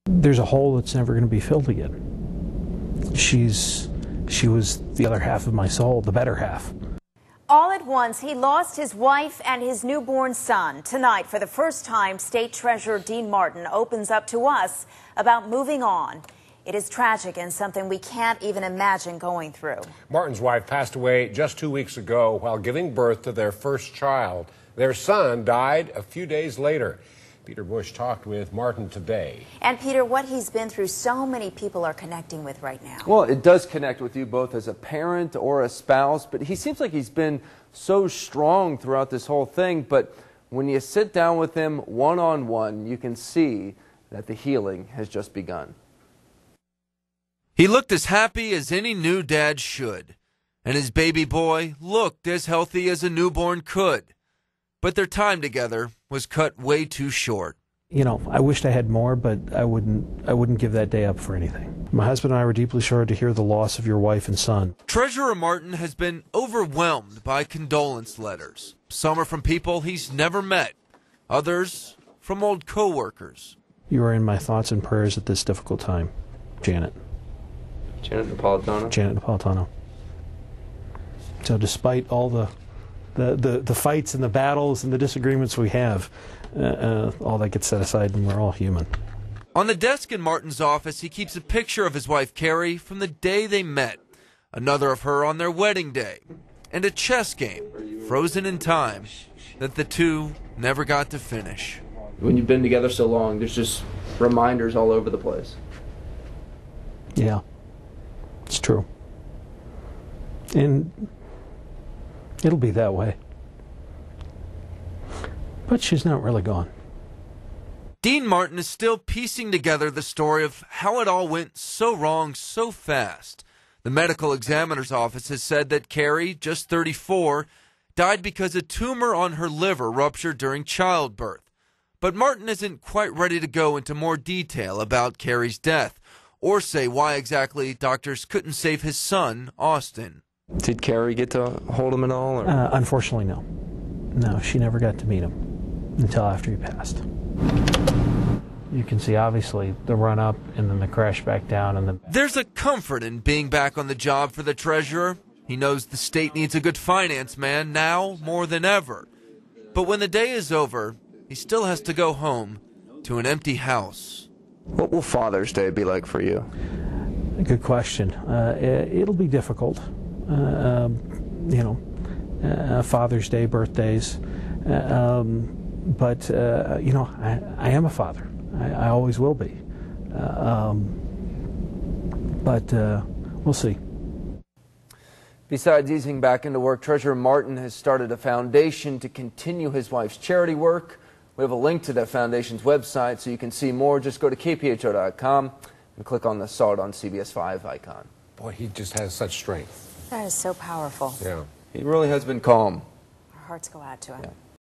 There's a hole that's never going to be filled again. She was the other half of my soul, the better half. All at once, he lost his wife and his newborn son. Tonight, for the first time, State Treasurer Dean Martin opens up to us about moving on. It is tragic and something we can't even imagine going through. Martin's wife passed away just 2 weeks ago while giving birth to their first child. Their son died a few days later. Peter Bush talked with Martin today. And Peter, what he's been through, so many people are connecting with right now. Well, it does connect with you both as a parent or a spouse, but he seems like he's been so strong throughout this whole thing. But when you sit down with him one-on-one, you can see that the healing has just begun. He looked as happy as any new dad should, and his baby boy looked as healthy as a newborn could. But their time together was cut way too short. You know, I wished I had more, but I wouldn't give that day up for anything. My husband and I were deeply sorry to hear the loss of your wife and son. Treasurer Martin has been overwhelmed by condolence letters. Some are from people he's never met, others from old co-workers. You are in my thoughts and prayers at this difficult time. Janet. Janet Napolitano? Janet Napolitano. So despite all the fights and the battles and the disagreements we have, all that gets set aside and we're all human. On the desk in Martin's office, he keeps a picture of his wife Carrie from the day they met, another of her on their wedding day, and a chess game, frozen in time, that the two never got to finish. When you've been together so long, there's just reminders all over the place. Yeah, it's true. And it'll be that way. But she's not really gone. Dean Martin is still piecing together the story of how it all went so wrong so fast. The medical examiner's office has said that Carrie, just 34, died because a tumor on her liver ruptured during childbirth. But Martin isn't quite ready to go into more detail about Carrie's death or say why exactly doctors couldn't save his son, Austin. Did Carrie get to hold him at all? Or? Unfortunately, no. No, she never got to meet him until after he passed. You can see, obviously, the run-up and then the crash back down. And There's a comfort in being back on the job for the treasurer. He knows the state needs a good finance man now more than ever. But when the day is over, he still has to go home to an empty house. What will Father's Day be like for you? Good question. It'll be difficult. Father's Day, birthdays. But I am a father. I always will be. But we'll see. Besides easing back into work, Treasurer Martin has started a foundation to continue his wife's charity work. We have a link to that foundation's website so you can see more. Just go to kpho.com and click on the Saw It on CBS 5 icon. Boy, he just has such strength. That is so powerful. Yeah. He really has been calm. Our hearts go out to him. Yeah.